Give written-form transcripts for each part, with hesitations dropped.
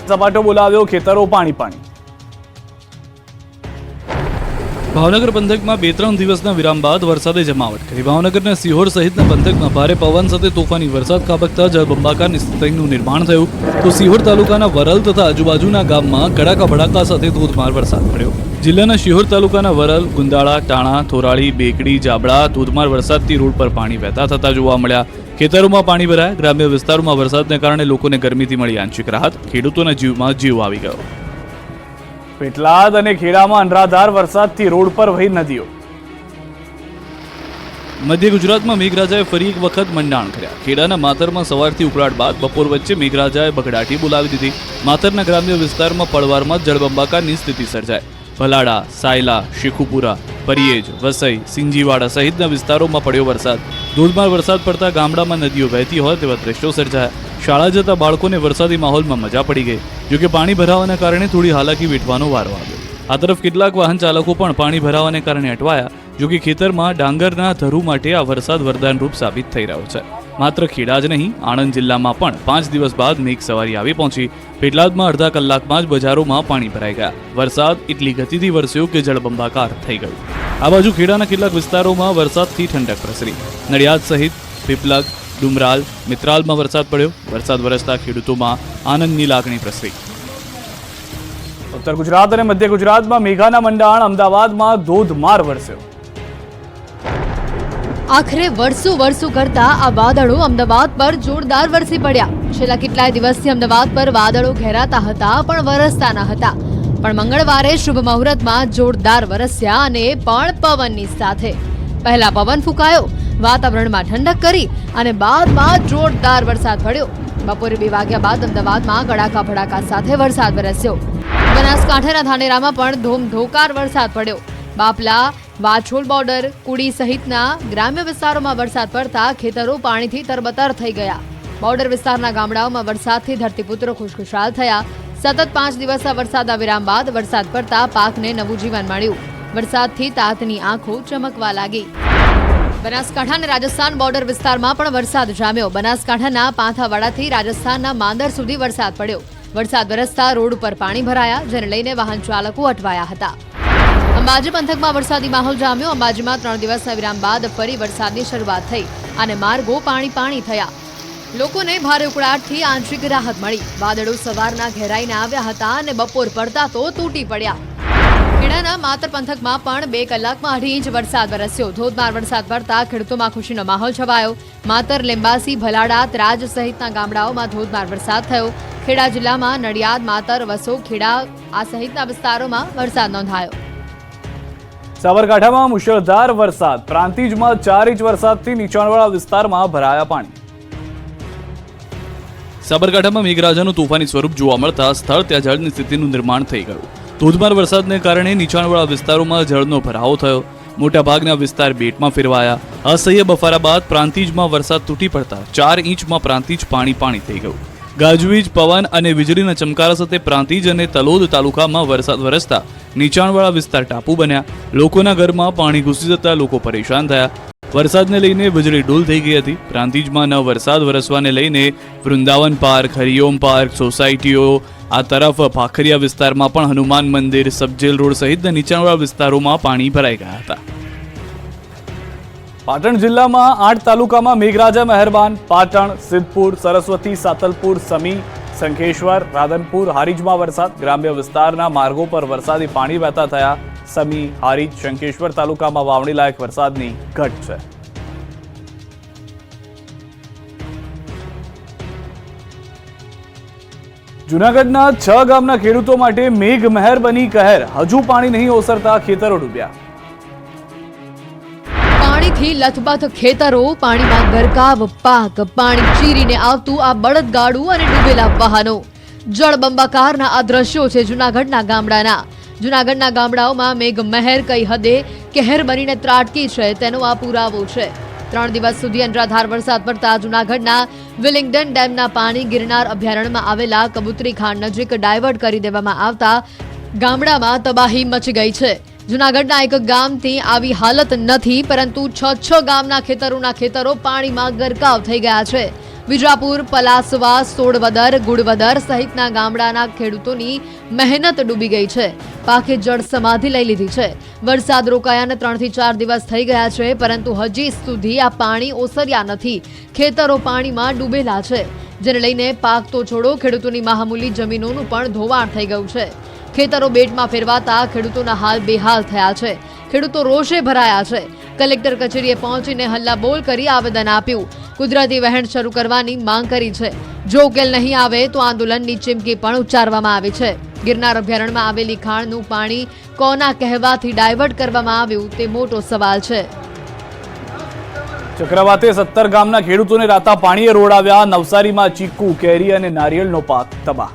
સપાટો બોલાવ્યો, ખેતરો પાણી પાણી। ભાવનગર પંથકમાં 2-3 દિવસના વિરામ બાદ વરસાદે જમાવટ કરી। ભાવનગરના સિહોર સહિતના પંથકમાં ભારે પવન સાથે તોફાની વરસાદ ખાબકતા જળબંબાકારની સ્થિતિનું નિર્માણ થયું તો સિહોર તાલુકાના વરલ તથા આજુબાજુના ગામમાં કડાકા ભડાકા સાથે ધોધમાર વરસાદ પડ્યો। જિલ્લાના શિહોર તાલુકાના વરલ, ગુંદાળા, ટાણા, થોરાળી, બેકડી, જાબડા ધોધમાર વરસાદથી રોડ પર પાણી વહેતા થતા જોવા મળ્યા। ખેતરોમાં પાણી ભરાયા। ગ્રામ્ય વિસ્તારોમાં વરસાદને કારણે લોકોને ગરમીથી મળી આંશિક રાહત। ખેડૂતોના જીવમાં જીવ આવી ગયો। પેટલાદ અને ખેડામાં અનરાધાર વરસાદથી રોડ પર વહી નદીઓ। મધ્ય ગુજરાતમાં મેઘરાજાએ ફરી એક વખત મંડાણ કર્યા। ખેડાના માતરમાં સવારથી ઉકળાટ બાદ બપોર વચ્ચે મેઘરાજાએ બગડાટી બોલાવી દીધી। માતરના ગ્રામ્ય વિસ્તારમાં પળવારમાં જળબંબાકારની સ્થિતિ સર્જાઈ। ભલાડા, સાયલા, શેખુપુરા, પરિયેજ, વસઈ, સિંજીવાડા સહિતના વિસ્તારોમાં પડ્યો વરસાદ। ધોધમાર વરસાદ પડતા ગામડામાં નદીઓ વહેતી હોય તેવા દ્રશ્યો સર્જાયા। શાળા જતા બાળકોને વરસાદી માહોલમાં મજા પડી ગઈ। જોકે પાણી ભરાવાના કારણે થોડી હાલાકી વેઠવાનો વારો આવ્યો। આ તરફ કેટલાક વાહન ચાલકો પણ પાણી ભરાવાને કારણે અટવાયા। જોકે ખેતરમાં ડાંગરના ધરુ માટે આ વરસાદ વરદાનરૂપ સાબિત થઈ રહ્યો છે। માત્ર ખેડા જ નહીં, આણંદ જિલ્લામાં પણ 5 દિવસ બાદ મેઘ સવારી આવી પહોંચી। પેટલાદમાં અડધા કલાકમાં જ બજારોમાં પાણી ભરાઈ ગયા। વરસાદ એટલી ગતિથી વરસ્યો કે જળબંબાકાર થઈ ગયું। આ બાજુ ખેડાના કેટલાક વિસ્તારોમાં વરસાદથી ઠંડક પ્રસરી। નડિયાદ સહિત પીપલગ, ડુમરાલ, મિત્રાલમાં વરસાદ પડ્યો। વરસાદ વરસતા ખેડૂતોમાં આનંદની લાગણી પ્રસરી। ઉત્તર ગુજરાત અને મધ્ય ગુજરાતમાં મેઘાના મંડાણ। અમદાવાદમાં ધોધમાર વરસ્યો। આખરે વર્ષો કરતા આ વાદળો અમદાવાદ પર જોરદાર વરસી પડ્યા। છેલ્લા કેટલાય દિવસથી અમદાવાદ પર વાદળો ઘેરાતા હતા પણ વરસતા ન હતા, પણ મંગળવારે શુભ મુહૂર્તમાં જોરદાર વરસ્યા અને પણ પવનની સાથે। પહેલા પવન ફૂંકાયો, વાતાવરણમાં ઠંડક કરી અને બાદમાં જોરદાર વરસાદ પડ્યો। બપોરે 2 વાગ્યા બાદ અમદાવાદમાં કડાકા ભડાકા સાથે વરસાદ વરસ્યો। બનાસકાંઠાના ધાનેરામાં પણ ધોમધોકાર વરસાદ પડ્યો। બાપલા, વાછોલ બોર્ડર, કુડી સહિતના ગ્રામ્ય વિસ્તારોમાં વરસાદ પડતા ખેતરો પાણીથી તરબતર થઈ ગયા। બોર્ડર વિસ્તારના ગામડાઓમાં વરસાદથી ધરતીપુત્રો ખુશખુશાલ થયા। સતત 5 દિવસના વરસાદના વિરામ બાદ વરસાદ પડતા પાકને નવું જીવન મળ્યું। વરસાદથી તાતની આંખો ચમકવા લાગી। બનાસકાંઠા અને રાજસ્થાન બોર્ડર વિસ્તારમાં પણ વરસાદ જામ્યો। બનાસકાંઠાના પાંથાવાડાથી રાજસ્થાનના માંદર સુધી વરસાદ પડ્યો। વરસાદ વરસતા રોડ ઉપર પાણી ભરાયા, જેને લઈને વાહન ચાલકો અટવાયા હતા। અંબાજી પંથકમાં વરસાદી માહોલ જામ્યો। અંબાજીમાં 3 દિવસના વિરામ બાદ ફરી વરસાદની શરૂઆત થઈ અને માર્ગો પાણી થયા। લોકોને ભારે ઉકળાટથી આંશિક રાહત મળી। વાદળો સવારના ઘેરાઈને આવ્યા હતા અને બપોર પડતા તો તૂટી પડ્યા। ખેડાના માતર પંથકમાં પણ 2 કલાકમાં 2.5 ઇંચ વરસાદ વરસ્યો। ધોધમાર વરસાદ પડતા ખેડૂતોમાં ખુશીનો માહોલ છવાયો। માતર, લીંબાસી, ભલાડા, ત્રાજ સહિતના ગામડાઓમાં ધોધમાર વરસાદ થયો। ખેડા જિલ્લામાં નડિયાદ, માતર, વસો, ખેડા આ સહિતના વિસ્તારોમાં વરસાદ નોંધાયો। સાબરકાંઠામાં મુશળધાર વરસાદ। પ્રાંતિજમાં 4 ઇંચ વરસાદથી નીચાણવાળા વિસ્તારમાં ભરાયા પાણી। સાબરકાંઠામાં મેઘરાજાનું તોફાની સ્વરૂપ જોવા મળતા સ્થળ ત્યાં જળની સ્થિતિનું નિર્માણ થઈ ગયું। ધોધમાર વરસાદને કારણે નીચાણવાળા વિસ્તારોમાં જળનો ભરાવો થયો। મોટાભાગના વિસ્તાર બેટમાં ફેરવાયા। અસહ્ય બફારા બાદ પ્રાંતિજમાં વરસાદ તૂટી પડતા 4 ઇંચમાં પ્રાંતિજ પાણી થઈ ગયું। ગાજવીજ, પવન અને વીજળીના ચમકારા સાથે પ્રાંતિજ અને તલોદ તાલુકામાં વરસાદ વરસતા નીચાણવાળા વિસ્તાર ટાપુ બન્યા। લોકોના ઘરમાં પાણી ઘૂસી જતા લોકો પરેશાન થયા। વરસાદને લઈને વીજળી ડૂલ થઈ ગઈ હતી। પ્રાંતિજમાં વરસાદ વરસવાને લઈને વૃંદાવન પાર્ક, હરિઓમ પાર્ક, સોસાયટીઓ આ તરફ ભાખરિયા વિસ્તારમાં પણ હનુમાન મંદિર, સબજેલ રોડ સહિતના નીચાણવાળા વિસ્તારોમાં પાણી ભરાઈ ગયા હતા। પાટણ જિલ્લામાં 8 તાલુકામાં મેઘરાજા મહેરબાન। પાટણ, સિદ્ધપુર, સરસ્વતી, સાતલપુર, સમી, શંખેશ્વર, રાધનપુર, હારીજમાં વરસાદ। ગ્રામ્ય વિસ્તારના માર્ગો પર વરસાદી પાણી વહેતા થયા। સમી, હારીજ, શંખેશ્વર તાલુકામાં વાવણી લાયક વરસાદની ઘટ છે। જૂનાગઢના 6 ગામના ખેડૂતો માટે મેઘ મહેર બની કહેર। હજુ પાણી નહીં ઓસરતા ખેતરો ડૂબ્યા। પાણીથી લથબથ ખેતરો, પાણીમાં ગરકાવ પાક, પાણી ચીરીને આવતું આ બળદગાડું અને ડૂબેલા વાહનો। જળબંબાકારના આ દ્રશ્યો છે જૂનાગઢના ગામડાના। જૂનાગઢના ગામડાઓમાં મેઘ મહેર કઈ હદે કહેર બનીને ત્રાટકી છે તેનો આ પુરાવો છે। 3 દિવસ સુધી અનરાધાર વરસાદ પડતા જૂનાગઢના વિલિંગડન ડેમના પાણી ગિરનાર અભયારણ્યમાં આવેલા કબૂતરી ખાણ નજીક ડાયવર્ટ કરી દેવામાં આવતા ગામડામાં તબાહી મચી ગઈ છે। જૂનાગઢના એક ગામથી આવી હાલત નથી, પરંતુ 6 ગામના ખેતરો પાણીમાં ગરકાવ થઈ ગયા છે। વિજાપુર, પલાસવા, સોડવદર, ગુડવદર સહિતના ગામડાના ખેડૂતોની મહેનત ડૂબી ગઈ છે. પાકે જળ સમાધિ લઈ લીધી છે. વરસાદ રોકાયાને 3 થી 4 દિવસ થઈ ગયા છે, પરંતુ હજી સુધી આ પાણી ઓસર્યા નથી. ખેતરો પાણીમાં ડૂબેલા છે, જેને લઈને પાક તો છોડો, ખેડૂતોની મહામૂલી જમીનોનું પણ ધોવાણ થઈ ગયું છે. ખેતરો બેટમાં ફેરવાતા ખેડૂતોના હાલ બેહાલ થયા છે. ખેડૂતો રોષે ભરાયા છે. કલેક્ટર કચેરીએ પહોંચીને હલ્લાબોલ કરી આવેદન આપ્યું. કુદરતી વહેણ શરૂ કરવાની માંગ કરી છે. જો ઉકેલ નહીં આવે તો આંદોલનની ચીમકી પણ ઉચ્ચારવામાં આવી છે. ગિરનાર અભયારણ્યમાં આવેલી ખાણનું પાણી કોના કહેવાથી ડાયવર્ટ કરવામાં આવ્યું તે મોટો સવાલ છે. ચક્રવાતે 17 ગામના ખેડૂતોને રાતા પાણીએ રોડાવ્યા. નવસારીમાં ચીકુ, કેરી અને નારિયેળનો પાક તબાહ.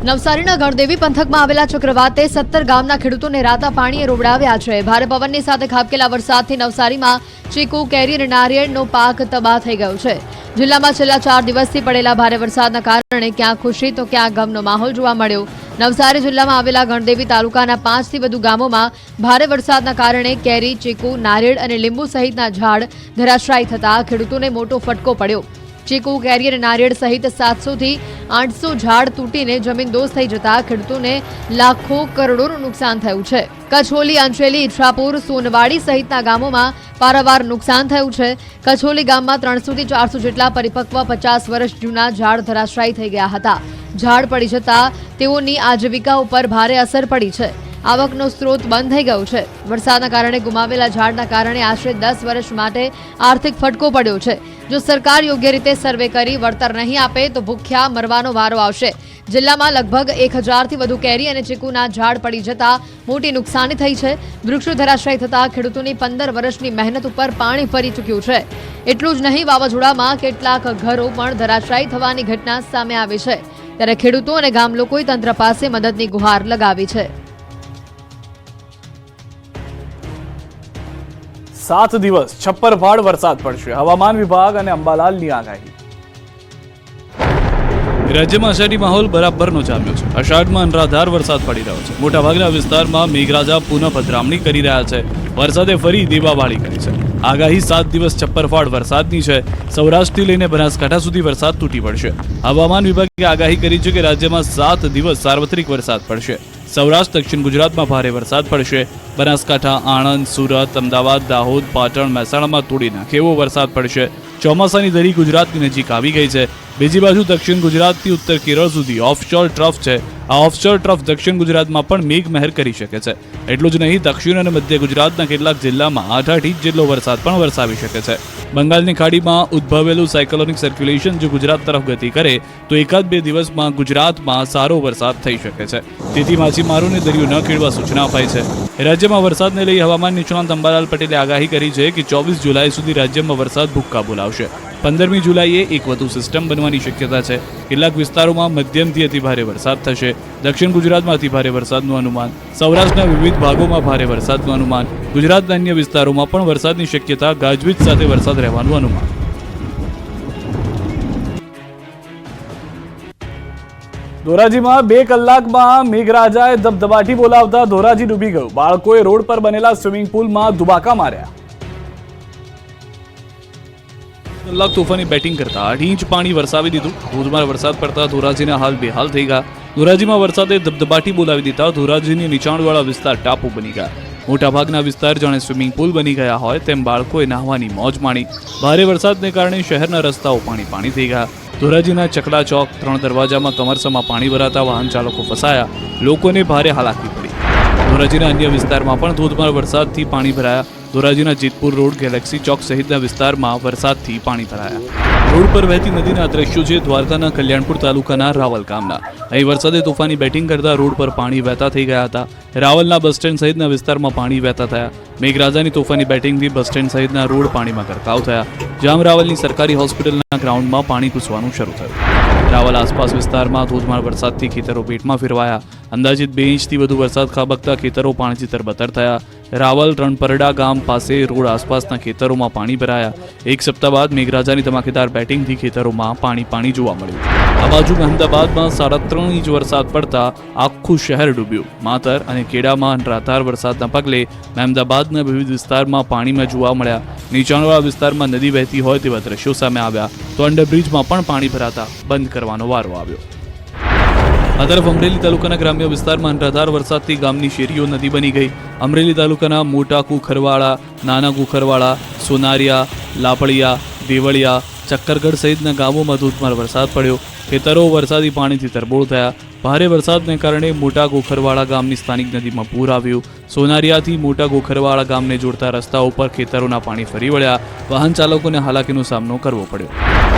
નવસારીના ગણદેવી પંથકમાં આવેલા ચક્રવાતે 17 ગામના ખેડૂતોને રાતા પાણીએ રોવડાવ્યા છે. ભારે પવનની સાથે ખાબકેલા વરસાદથી નવસારીમાં ચીકુ, કેરી અને નારિયેળનો પાક તબાહ થઈ ગયો છે. જિલ્લામાં છેલ્લા 4 દિવસથી પડેલા ભારે વરસાદના કારણે ક્યાં ખુશી તો ક્યાં ગમનો માહોલ જોવા મળ્યો. નવસારી જિલ્લામાં આવેલા ગણદેવી તાલુકાના 5 થી વધુ ગામોમાં ભારે વરસાદના કારણે કેરી, ચીકુ, નારિયેળ અને લીંબુ સહિતના ઝાડ ધરાશાયી થતા ખેડૂતોને મોટો ફટકો પડ્યો. ચીકુ, કેરી અને નારિયેળ સહિત 700 થી 800 ઝાડ તૂટીને જમીનદોસ્ત થઈ જતા ખેડૂતોને લાખો કરોડોનું નુકસાન થયું છે. કછોલી, અંચેલી, ઈચ્છાપુર, સોનવાડી સહિતના ગામોમાં પારાવાર નુકસાન થયું છે. કછોલી ગામમાં 300 થી 400 જેટલા પરિપક્વ 50 વર્ષ જૂના ઝાડ ધરાશાયી થઈ ગયા હતા. ઝાડ પડી જતા તેઓની આજીવિકા ઉપર ભારે અસર પડી છે. આવકનો સ્ત્રોત બંધ થઈ ગયો છે. વરસાદના કારણે ગુમાવેલા ઝાડના કારણે આશરે 10 વર્ષ માટે આર્થિક ફટકો પડ્યો છે. જો સરકાર યોગ્ય રીતે સર્વે કરી વળતર નહીં આપે તો ભૂખ્યા મરવાનો વારો આવશે. જિલ્લામાં લગભગ 1000 થી વધુ કેરી અને ચીકુના ઝાડ પડી જતા મોટી નુકસાની થઈ છે. વૃક્ષો ધરાશાયી થતા ખેડૂતોની 15 વર્ષની મહેનત ઉપર પાણી ફરી ચૂક્યું છે. એટલું જ નહીં, વાવાઝોડામાં કેટલાક ઘરો પણ ધરાશાયી થવાની ઘટના સામે આવી છે. ત્યારે ખેડૂતો અને ગામ લોકોએ તંત્ર પાસે મદદની ગુહાર લગાવી છે. 7 દિવસ છપ્પરફાડ વરસાદ પડશે. હવામાન વિભાગ અને અંબાલાલની આગાહી. રાજ્યમાં અષાઢી માહોલ બરાબરનો જામ્યો છે. અષાઢમાં અનરાધાર વરસાદ પડી રહ્યો છે. મોટાભાગના વિસ્તારમાં મેઘરાજા પુનઃ પધરામણી કરી રહ્યા છે. વરસાદે ફરી દેવાવાળી કરી છે. આગાહી 7 દિવસ છપ્પરફાડ વરસાદની છે. સૌરાષ્ટ્રથી લઈને બનાસકાંઠા સુધી વરસાદ તૂટી પડશે. હવામાન વિભાગે આગાહી કરી છે કે રાજ્યમાં 7 દિવસ સાર્વત્રિક વરસાદ પડશે. સૌરાષ્ટ્ર, દક્ષિણ ગુજરાતમાં ભારે વરસાદ પડશે. બનાસકાંઠા, આણંદ, સુરત, અમદાવાદ, દાહોદ, પાટણ, મહેસાણામાં તોડી નાખે એવો વરસાદ પડશે. ચોમાસાની ધરી ગુજરાતની નજીક આવી ગઈ છે. બીજી બાજુ દક્ષિણ ગુજરાતથી ઉત્તર કેરળ સુધી ઓફશોર ટ્રફ છે. આ ઓફશોર ટ્રફ દક્ષિણ ગુજરાતમાં પણ મેઘમહેર કરી શકે છે. એટલું જ નહીં, દક્ષિણ અને મધ્ય ગુજરાતના કેટલાક જિલ્લામાં 8 ઇંચ જેટલો વરસાદ પણ વરસાવી શકે છે. બંગાળની ખાડીમાં ઉદ્ભવેલું સાયક્લોનિક સર્ક્યુલેશન જો ગુજરાત તરફ ગતિ કરે તો 1-2 દિવસમાં ગુજરાતમાં સારો વરસાદ થઈ શકે છે. તેથી માછીમારોને દરિયો ન ખેડવા સૂચના અપાઈ છે. રાજ્યમાં વરસાદને લઈ હવામાન નિષ્ણાંત અંબાલાલ પટેલે આગાહી કરી છે કે 24 જુલાઈ સુધી રાજ્યમાં વરસાદ ભૂક્કા બોલાવશે. 15મી જુલાઈએ એક વધુ સિસ્ટમ બનવાની શક્યતા છે. કેટલાક વિસ્તારોમાં મધ્યમથી અતિભારે વરસાદ થશે. દક્ષિણ ગુજરાતમાં અતિભારે વરસાદનું અનુમાન. સૌરાષ્ટ્રના વિવિધ ભાગોમાં ભારે વરસાદનું અનુમાન. ગુજરાતના અન્ય વિસ્તારોમાં પણ વરસાદની શક્યતા, ગાજવીજ સાથે વરસાદ રહેવાનું અનુમાન. ધોરાજીમાં 2 કલાકમાં મેઘરાજાએ ધબધબાટી બોલાવતા ધોરાજી ડૂબી ગયું. બાળકોએ રોડ પર બનેલા સ્વિમિંગ પુલમાં દુબાકા માર્યા. કલાક તોફાની બેટિંગ કરતા 8 ઇંચ પાણી વરસાવી દીધું. ધોધમાર વરસાદ પડતા ધોરાજીના હાલ બેહાલ થઈ ગયા. ધોરાજીમાં વરસાદે ધબધબાટી બોલાવી દીધા. ધોરાજીની નીચાણવાળા વિસ્તાર ટાપુ બની ગયા. મોટાભાગના વિસ્તાર જાણે સ્વિમિંગ પુલ બની ગયા હોય તેમ બાળકોએ નહાવાની મોજ માણી. ભારે વરસાદને કારણે શહેરના રસ્તાઓ પાણી થઈ ગયા. ધોરાજીના ચકલા ચોક, 3 દરવાજામાં કમરસામાં પાણી ભરાતા વાહન ચાલકો ફસાયા. લોકોને ભારે હાલાકી પડી. ધોરાજીના અન્ય વિસ્તારમાં પણ ધોધમાર વરસાદથી પાણી ભરાયા. ધોરાજીના જેતપુર રોડ, ગેલેક્સી ચોક સહિતના વિસ્તારમાં વરસાદથી પાણી ભરાયા. રોડ પર વહેતી નદીના દ્રશ્યો છે દ્વારકાના કલ્યાણપુર તાલુકાના રાવલ ગામના. અહીં વરસાદે તોફાની બેટિંગ કરતા રોડ પર પાણી વહેતા થઈ ગયા હતા. રાવલના બસ સ્ટેન્ડ સહિતના વિસ્તારમાં પાણી વહેતા થયા. મેઘરાજાની તોફાની બેટિંગથી બસ સ્ટેન્ડ સહિતના રોડ પાણીમાં ગરકાવ થયા. જામ રાવલની સરકારી હોસ્પિટલના ગ્રાઉન્ડમાં પાણી ઘૂસવાનું શરૂ થયું. રાવલ આસપાસ વિસ્તારમાં ધોધમાર વરસાદથી ખેતરો પેટમાં ફેરવાયા. અંદાજિત 2 ઇંચથી વધુ વરસાદ ખાબકતા ખેતરો પાણીથી તરબતર થયા. રાવલ રણપરડા ગામ પાસે રોડ આસપાસના ખેતરોમાં પાણી ભરાયા. એક સપ્તાહ બાદ મેઘરાજાની ધમાકેદાર બેટિંગથી ખેતરોમાં પાણી જોવા મળ્યું. આ બાજુ અમદાવાદમાં 3.5 ઇંચ વરસાદ પડતા આખું શહેર ડૂબ્યું. માતર અને ખેડામાં અનરાધાર વરસાદના પગલે અમદાવાદના વિવિધ વિસ્તારમાં પાણીમાં જોવા મળ્યા. નીચાણવાળા વિસ્તારમાં નદી વહેતી હોય તેવા દ્રશ્યો સામે આવ્યા તો અંડરબ્રિજમાં પણ પાણી ભરાતા બંધ કરવાનો વારો આવ્યો. આ તરફ અમરેલી તાલુકાના ગ્રામ્ય વિસ્તારમાં અનરાધાર વરસાદથી ગામની શેરીઓ નદી બની ગઈ. અમરેલી તાલુકાના મોટા કુખરવાડા, નાના કુખરવાડા, સોનારિયા, લાપડિયા, દેવળિયા, ચક્કરગઢ સહિતના ગામોમાં ધોધમાર વરસાદ પડ્યો. ખેતરો વરસાદી પાણીથી તરબોળ થયા. ભારે વરસાદને કારણે મોટા ગોખરવાડા ગામની સ્થાનિક નદીમાં પૂર આવ્યું. સોનારિયાથી મોટા ગોખરવાડા ગામને જોડતા રસ્તા ઉપર ખેતરોના પાણી ફરી વળ્યા. વાહન ચાલકોને હાલાકીનો સામનો કરવો પડ્યો.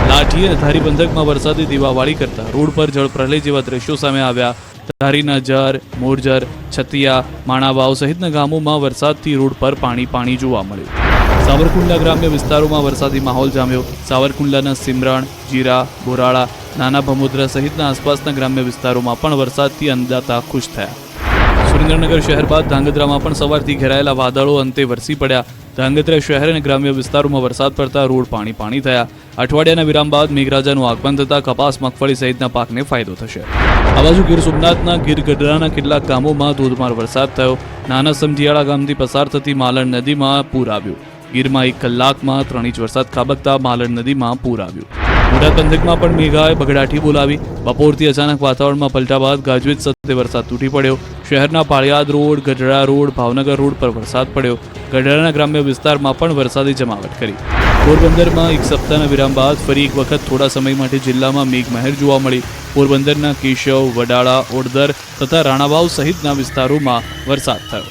લાઠી અને ધારી પંથકમાં વરસાદી દીવાવાળી કરતા રોડ પર જળપ્રલય જેવા દ્રશ્યો સામે આવ્યા. ધારીના જર, મોરજર, છતિયા, માણાવાવ સહિતના ગામોમાં વરસાદથી રોડ પર પાણી જોવા મળ્યું. સાવરકુંડલા ગ્રામ્ય વિસ્તારોમાં વરસાદી માહોલ જામ્યો. સાવરકુંડલાના સિમરણ, જીરા, બોરાળા, નાના ભમોદરા સહિતના આસપાસના ગ્રામ્ય વિસ્તારોમાં પણ વરસાદથી અંદાતા ખુશ થયા. સુરેન્દ્રનગર શહેર બાદ ધાંગધ્રામાં પણ સવારથી ઘેરાયેલા વાદળો અંતે વરસી પડ્યા. ધાંગધ્રા શહેર અને ગ્રામ્ય વિસ્તારોમાં વરસાદ પડતા રોડ પાણી થયા. અઠવાડિયાના વિરામ બાદ મેઘરાજાનું આગમન થતા કપાસ, મગફળી સહિતના પાકને ફાયદો થશે. આ બાજુ ગીર સોમનાથના ગીરગઢડાના કેટલાક ગામોમાં ધોધમાર વરસાદ થયો. નાના સમઢિયાળા ગામથી પસાર થતી માલણ નદીમાં પૂર આવ્યું. ગીરમાં 1 કલાકમાં 3 ઇંચ વરસાદ ખાબકતા માલણ નદીમાં પૂર આવ્યું. બોટાદ પંથકમાં પણ મેઘાએ બગડાટી બોલાવી. બપોરથી અચાનક વાતાવરણમાં પલટા બાદ ગાજવીજ સાથે વરસાદ તૂટી પડ્યો. શહેરના Paliyad road, Gadhada road, Bhavnagar road પર વરસાદ પડ્યો. ગઢડાના ગ્રામ્ય વિસ્તારમાં પણ વરસાદી જમાવટ કરી. પોરબંદરમાં 1 સપ્તાહના વિરામ બાદ ફરી એક વખત થોડા સમય માટે જિલ્લામાં મેઘમહેર જોવા મળી. પોરબંદરના કેશવ, વડાળા, ઓડદર તથા રાણાવાવ સહિતના વિસ્તારોમાં વરસાદ થયો.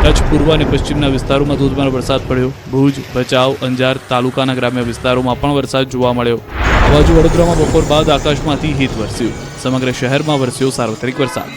કચ્છ પૂર્વ અને પશ્ચિમના વિસ્તારોમાં ધોધમાર વરસાદ પડ્યો. ભુજ, ભચાઉ, અંજાર તાલુકાના ગ્રામ્ય વિસ્તારોમાં પણ વરસાદ જોવા મળ્યો. આ બાજુ વડોદરામાં બપોર બાદ આકાશમાંથી હિત વરસ્યું. સમગ્ર શહેરમાં વરસ્યો સાર્વત્રિક વરસાદ.